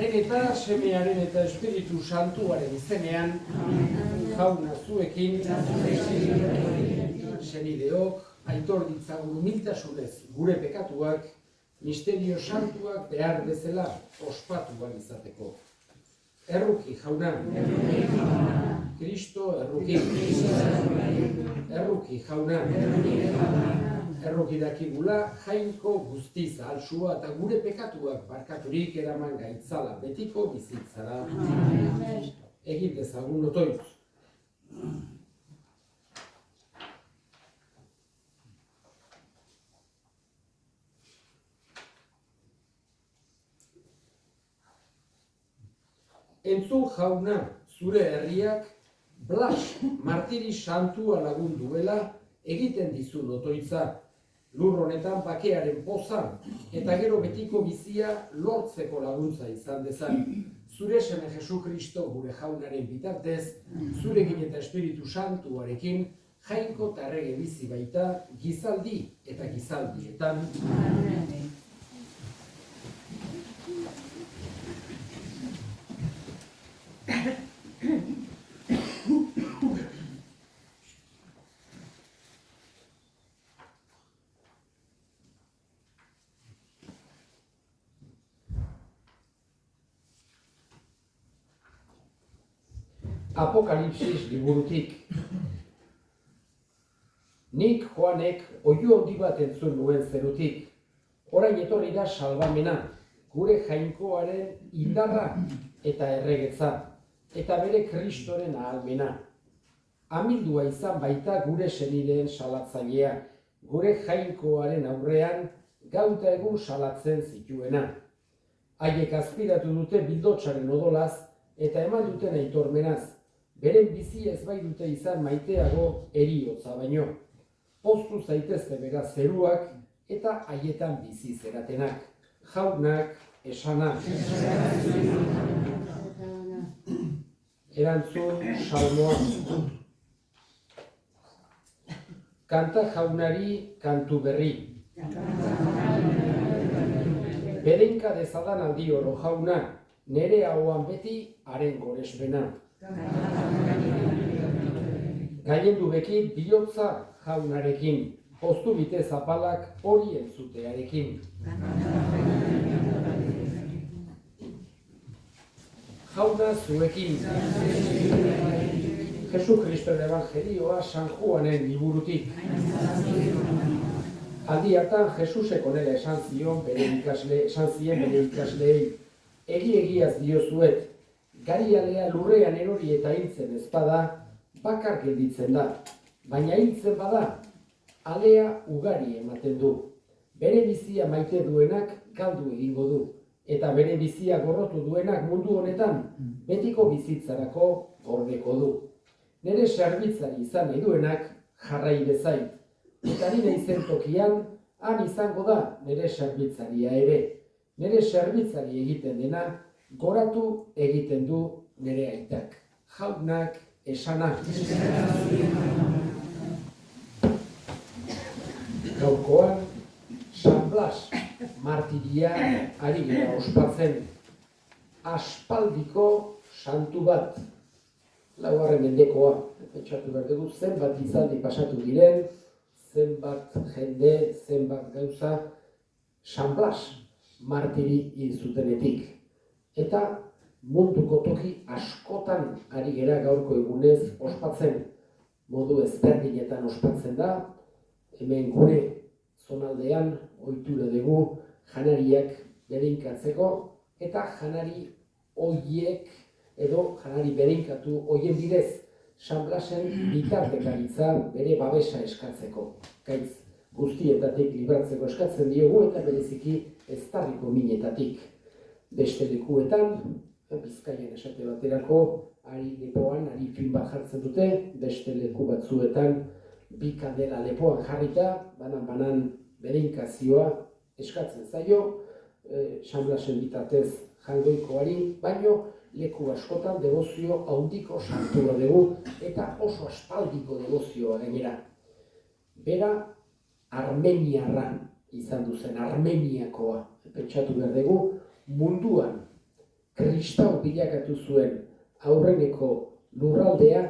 Aitaren eta Semearen eta Espiritu Santuaren izenean, jauna zuekin, senideok, aitor ditzagun humiltasunez gure pekatuak, misterio santuak behar bezala ospatuan izateko. Erruki, jauna. Kristo erruki. Erruki, jauna. Erruki dakigula jainko guztiz ahalsua eta gure pekatuak barkaturik eraman gaitzala betiko bizitzara. Egin dezagun otoitz. Entzun jauna, zure herriak Blas martiri santua lagunduela egiten dizun otoitza. Lur honetan bakearen poza eta gero betiko bizia lortzeko laguntza izan dezan. Zure seme Jesu Kristo gure jaunaren bitartez, zurekin eta Espiritu Santuarekin, jainko eta errege bizi baita gizaldi eta gizaldietan. Apokalipsis liburutik. Nik Joanek oihu handi bat entzun nuen zerutik. Orain etorri da salbamena, gure jainkoaren indarra eta erregetza, eta bere Kristoren ahalmena. Amildua izan baita gure senideen salatzailea, gure jainkoaren aurrean gauta egun salatzen zituena. Haiek azpiratu dute bildotsaren odolaz eta eman duten aitormenaz. Beren bizi ez bai dute izan maiteago heriotza baino. Poztu zaitezte beraz zeruak eta haietan bizi zeratenak. Jaunak esanak. Erantzun salmoa. Kanta jaunari kantu berri. Berenka dezadan aldi oro jauna, nere hauan beti haren goresbena. Gailendu beki bihotza jaunarekin, poztu bite zapalak hori entzutearekin. Jauna zuekin. Jesu Kristoren Evangelioa San Juanen liburutik. Aldi hartan Jesusek honela esan zien bere ikasleei, egiaz diozuet, garialea lurrean erori eta hiltzen ez bada, bakar gelditzen da, baina hiltzen bada, alea ugari ematen du. Bere bizia maite duenak galdu egingo du, eta bere bizia gorrotu duenak mundu honetan betiko bizitzarako gordeko du. Nere zerbitzari izan nahi duenak jarrai bezait, eta nire izen tokian, han izango da nere zerbitzaria ere. Nere zerbitzari egiten dena, goratu egiten du nere aitak. Jaunak esanak. Gaurkoan, San Blas martiria ari gara ospatzen. Aspaldiko santu bat. 9. mendekoa. Pentsatu behar dugu, zenbat izaldi pasatu diren, zenbat jende, zenbat gauza, San Blas martiri hil zutenetik. Eta munduko toki askotan ari gera gaurko egunez ospatzen. Modu ezberdinetan ospatzen da, hemen gure zonaldean ohitura dugu janariak berinkatzeko, eta janari horiek edo janari berinkatu horien bidez San Blasen bitartekaritza bere babesa eskatzeko. Gaitz guztietatik libratzeko eskatzen diogu eta bereziki eztarriko minetatik. Beste lekuetan, Bizkaian esate baterako, ari lepoan, ari film bat jartzen dute, beste leku batzuetan bi kandela lepoan jarrita, banan berinkazioa eskatzen zaio, San Blasen bitartez jangoikoari, baino leku askotan debozio handiko santua dugu eta oso aspaldiko debozioa gainera. Bera Armeniarran izan duzen, Armeniakoa. Pentsatu behar dugu, munduan kristau bilakatu zuen aurreneko lurraldea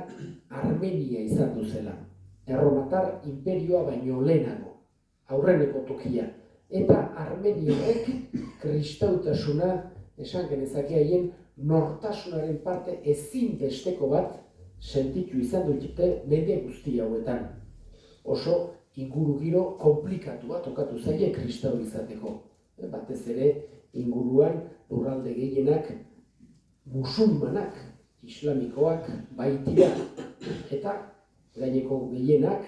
Armenia izan zela. Erromatar inperioa baino lehenago, aurreneko tokia. Eta armeniarrek kristautasuna, esan genezake haien, nortasunaren parte ezinbesteko bat sentitu izan dute mende guzti hauetan. Oso ingurugiro konplikatua tokatu zaie kristau izateko. Batez ere inguruan lurralde gehienak musulmanak, islamikoak baitira. Eta gaineko gehienak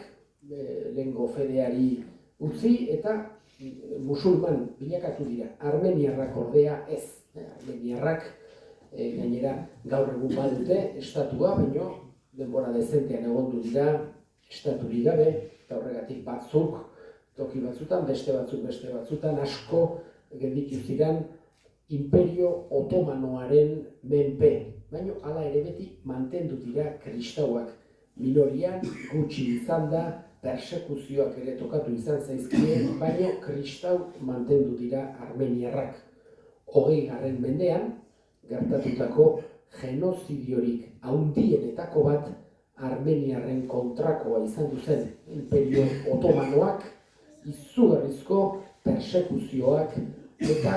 lehengo fedeari utzi eta musulman bilakatu dira. Armeniarrak ordea ez. Armeniarrak gainera gaur egun badute estatua, baino denbora dezentean egondu dira estaturik gabe, eta horregatik batzuk toki batzutan, beste batzutan asko gelditu ziren Imperio Otomanoaren menpe. Baina hala ere beti mantendu dira kristauak. Minorian gutxi izan da, persekuzioak ere tokatu izan zaizkien, baina kristau mantendu dira armeniarrak. 20. mendean, gertatutako genozidiorik handienetako bat armeniarren kontrakoa izan zen. Imperio Otomanoak izugarrizko persekuzioak eta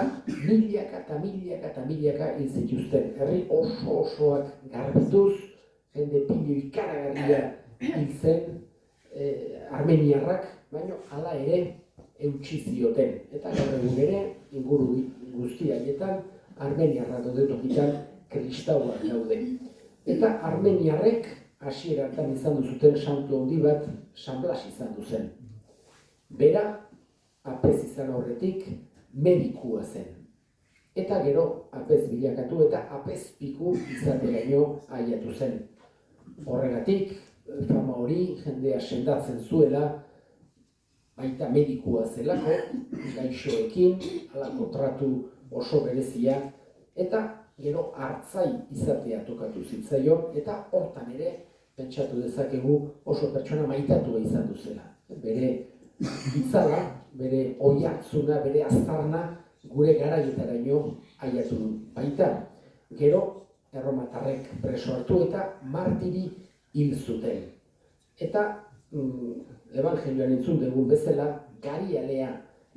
milaka hil zituzten. Herri osoak garbituz, jende pilo ikaragarria hil zen armeniarrak, baina hala ere eutsi zioten. Eta gaur egun ere, inguru guzti haietan, armeniarrak daude tokitan kristauak daude. Eta armeniarrek hasieratan izan duzuten santu handi bat San Blas izan duzen. Bera, apez izan horretik, medikua zen. Eta gero apez bilakatu eta apezpiku izateraino aiatu zen. Horregatik, fama hori jendea sendatzen zuela, baita medikua zelako, gaixoekin, halako tratu oso berezia, eta gero hartzai izatea tokatu zitzaion, eta hortan ere, pentsatu dezakegu oso pertsona maitatua izan duzela. Bere itzala, bere oihartzuna, bere aztarna, gure garaietaraino aiatu baita. Gero, erromatarrek preso hartu eta martiri hil zuten. Eta evangelioan entzun dugun bezala, garialea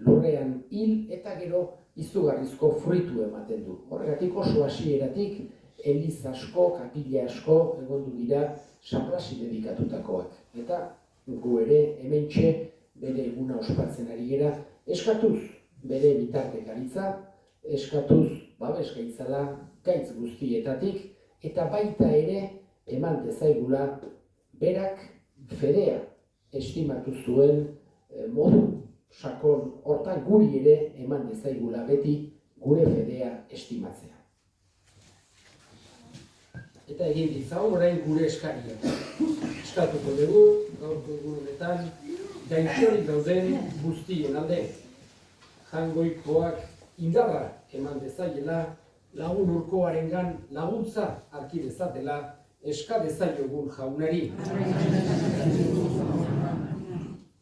lurrean hil eta gero izugarrizko fruitu ematen du. Horregatik oso hasieratik eliz asko, kapila asko egondu dira San Blasi dedikatutakoak. Eta gu ere hementxe bere eguna ospatzen ari gera, eskatuz bere bitartekaritza, eskatuz babes gaitzala gaitz guztietatik, eta baita ere eman dezaigula berak fedea estimatu zuen modu sakon hortan guri ere eman dezaigula beti gure fedea estimatzea. Eta egin ditzagun orain gure eskaria. Eskatuko dugu, gaurko egun honetan, gaixorik dauden guztien alde. Jangoikoak indarra eman dezaiela, lagun urkoarengan laguntza harki dezatela, eska dezaiogun jaunari.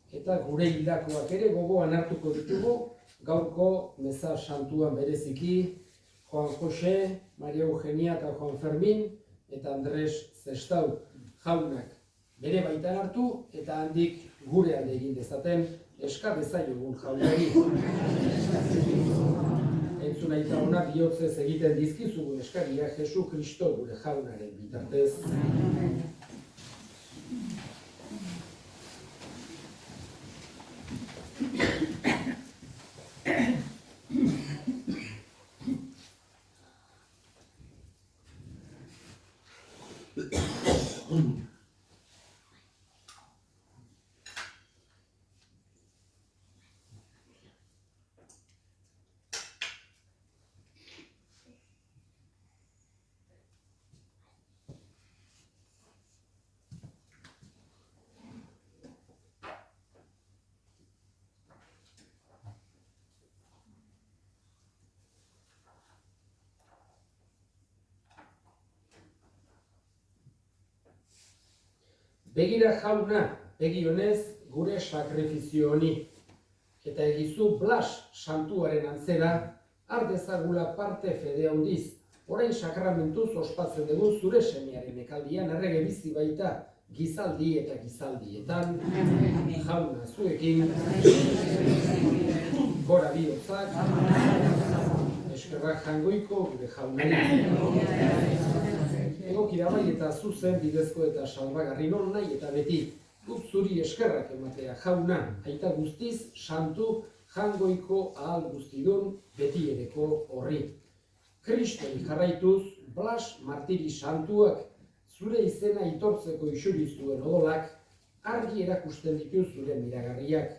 Eta gure hildakoak ere gogoan hartuko ditugu, gaurko meza santuan bereziki, Juan Jose, Maria Eugenia eta Juan Fermin, eta Andres Zestau jaunak bere baitan hartu, eta handik gure alde egin dezaten, eska dezaiogun jaunari. Entzun aita hona bihotzez egiten dizkizugun eskaria Jesu Kristo gure jaunaren bitartez. Begira jauna, begionez gure sakrifizio honi, eta egizu Blas santuaren antzera, har dezagula parte fede handiz, Orain sakramentuz ospatzen dugu zure semearen ekaldian errege bizi baita gizaldi eta gizaldietan, jauna zuekin, gora bihotzak, eskerrak jangoiko gure jaunari. Egokira bai eta zuzen bidezko eta salbagarri non nahi eta beti, guk zuri eskerrak ematea jauna, aita guztiz, santu, jangoiko ahal guztidun beti ereko horri. Kristoi jarraituz, Blas martiri santuak, zure izena itortzeko isuri zuen odolak, argi erakusten ditu zure miragarriak.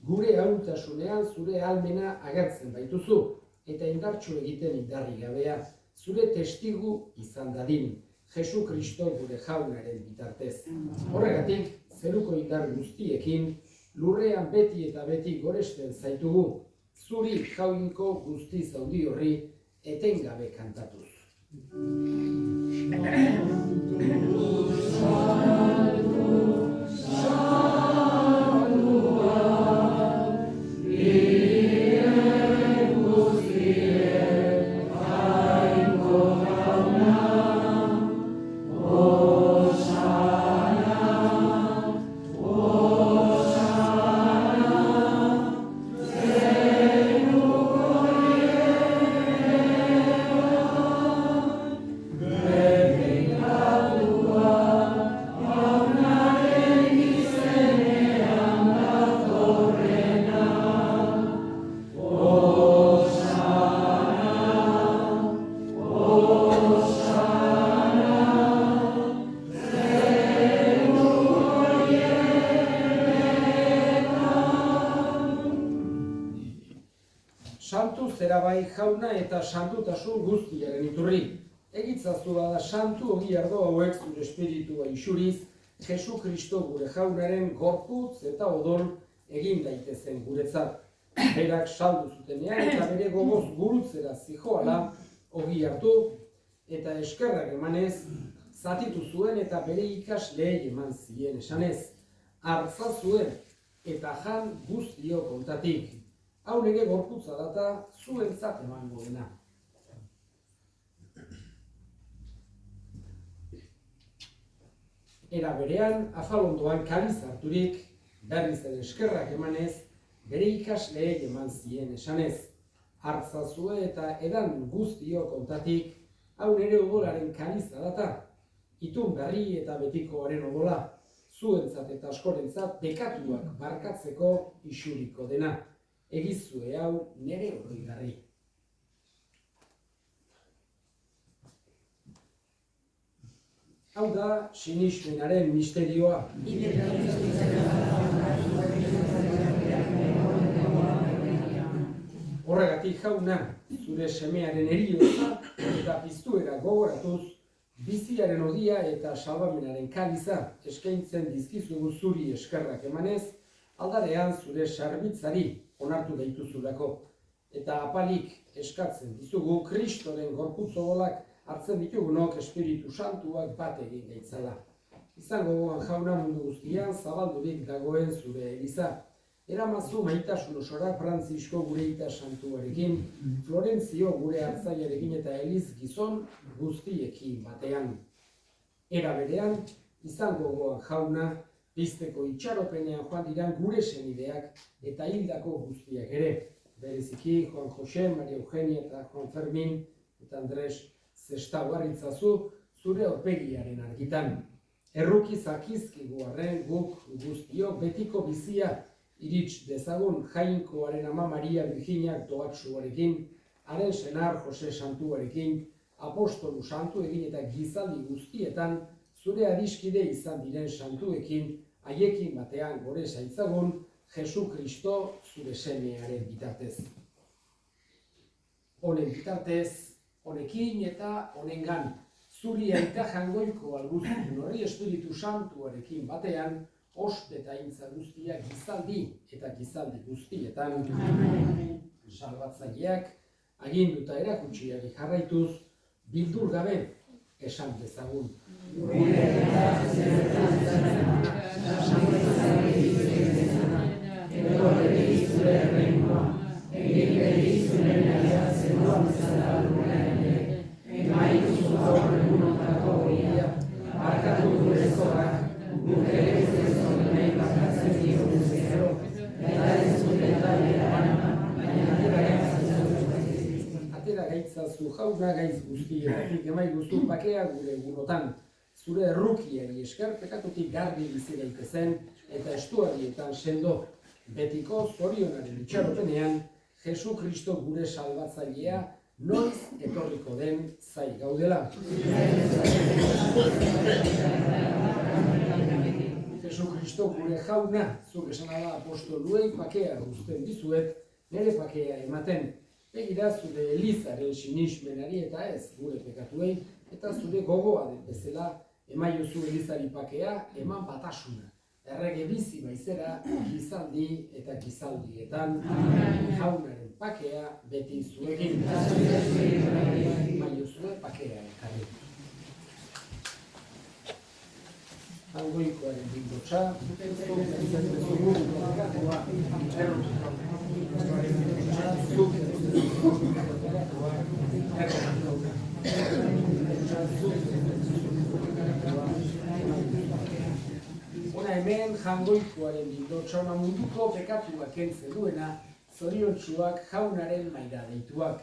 Gure ahultasunean zure ahalmena agertzen baituzu, eta indartsu egiten indarri gabea, zure testigu izan dadin, Jesu Kristo gure jaunaren bitartez. Horregatik, zeruko indar guztiekin, lurrean beti eta beti goresten zaitugu, zuri jaunko guztiz handi horri, etengabe kantatuz. Santu zera bai jauna eta santutasun guztiaren iturri. Egitzazu bada santu ogi ardo hauek zure espiritua isuriz, Jesu Kristo gure jaunaren gorputz eta odol egin daitezen guretzat. Berak saldu zutenean eta bere gogoz gurutzera zijoala ogi hartu eta eskerrak emanez, zatitu zuen eta bere ikasleei eman zien esanez. Hartza zuen eta jan guztio kontatik. Hau nire gorputza data zuentzat emango dena. Era berean, afalondoan kaliz harturik, berriz ere eskerrak emanez, bere ikasleei eman zien esanez. Hartzazue eta edan guztio kontatik, hau nire odolaren kaliza data. Itun berri eta betikoaren odola, zuentzat eta askorentzat bekatuak barkatzeko isuriko dena. Egizue hau nire oroigarri. Hau da sinismenaren misterioa. Horregatik jauna, zure semearen heriotza eta piztuera gogoratuz, biziaren ogia eta salbamenaren kaliza eskaintzen dizkizugu zuri eskerrak emanez, aldarean zure sarbitzari onartu daituzulako, eta apalik eskatzen dizugu Kristoren gorputz odolak hartzen ditugunok Espiritu Santuak bat egin gaitzala. Izango gogoan jauna mundu guztian zabaldurik dagoen zure eliza. Eramazu maitasun osora Frantzisko gure ita santuarekin, Florentzio gure hartzailearekin eta Eliz gizon guztiekin batean. Era berean, izango gogoan jauna, pizteko itxaropenean joan diran gure senideak eta hildako guztiak ere. Bereziki, Juan Jose, Maria Eugenia eta Juan Fermin eta Andres zestau harritzazu zure aurpegiaren argitan. Erruki zakizkigu arren guk guztiok betiko bizia irits dezagun Jainkoaren ama Maria Virginiak doatsuarekin, haren senar Jose Santuarekin, apostolu santu egin eta gizaldi guztietan zure adiskide izan diren santuekin, haiekin batean gore zaitzagun, Jesu Kristo zure semearen bitartez. Honen bitartez, honekin eta honengan, zuri aita jangoiko alguztun horri Espiritu Santuarekin batean, ospe eta intza guztiak gizaldi eta gizaldi guztietan, salbatzaileak, aginduta erakutsiari jarraituz, bildur gabe esan dezagun. Egin jauna gaiz guztietatik emaiguzu bakea gure egunotan. Zure errukiari esker pekatutik garbi bizi daitezen eta estuarietan sendo. Betiko zorionaren itxaropenean, Jesu Kristo gure salbatzailea noiz etorriko den zai gaudela. Jesu Kristo gure jauna, zuk esan ala apostoluei bakea uzten dizuet, nire bakea ematen. Begira zure Elizaren sinismenari eta ez gure pekatuei, eta zure gogoa den bezala emaiozu Elizari bakea eman batasuna. Errege bizi baizera, gizaldi eta gizaldietan, jaunaren bakea beti zuekin. Maiozue bakea ekarri. Hangoikoaren bindotxa, Ona hemen jangoikoaren bindotxa ona munduko pekatuak kentzen duena, zoriontsuak jaunaren maira deituak.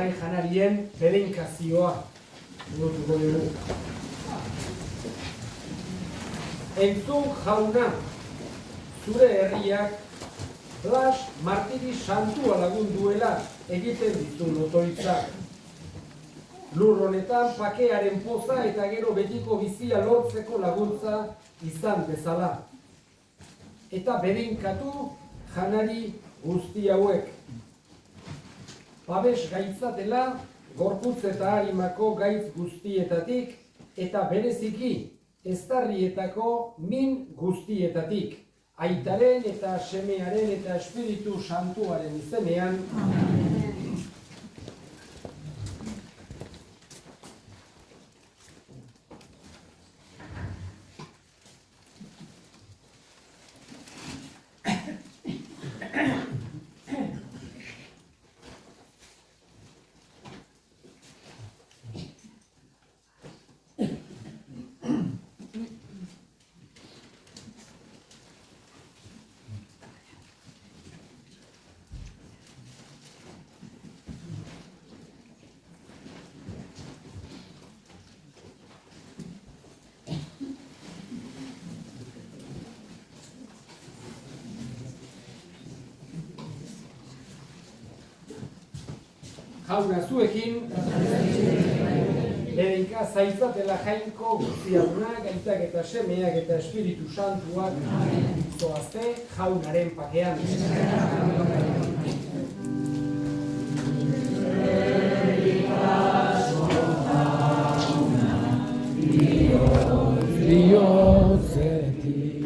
orain janarien bedeinkazioa burutuko dugu. Entzun jauna, zure herriak Blas martiri santua lagunduela egiten ditu notoitzak. Lur honetan pakearen poza eta gero betiko bizia lortzeko laguntza izan bezala. Eta bedeinkatu janari guzti hauek. Babes gaitzatela gorputz eta harimako gaitz guztietatik eta bereziki eztarrietako min guztietatik. Aitaren eta semearen eta Espiritu Santuaren izenean. Jauna zuekin, bedeinka zaitzatela jainko guztiadunak, aitak eta semeak eta Espiritu Santuak zoazte jaunaren pakean. Bihotzetik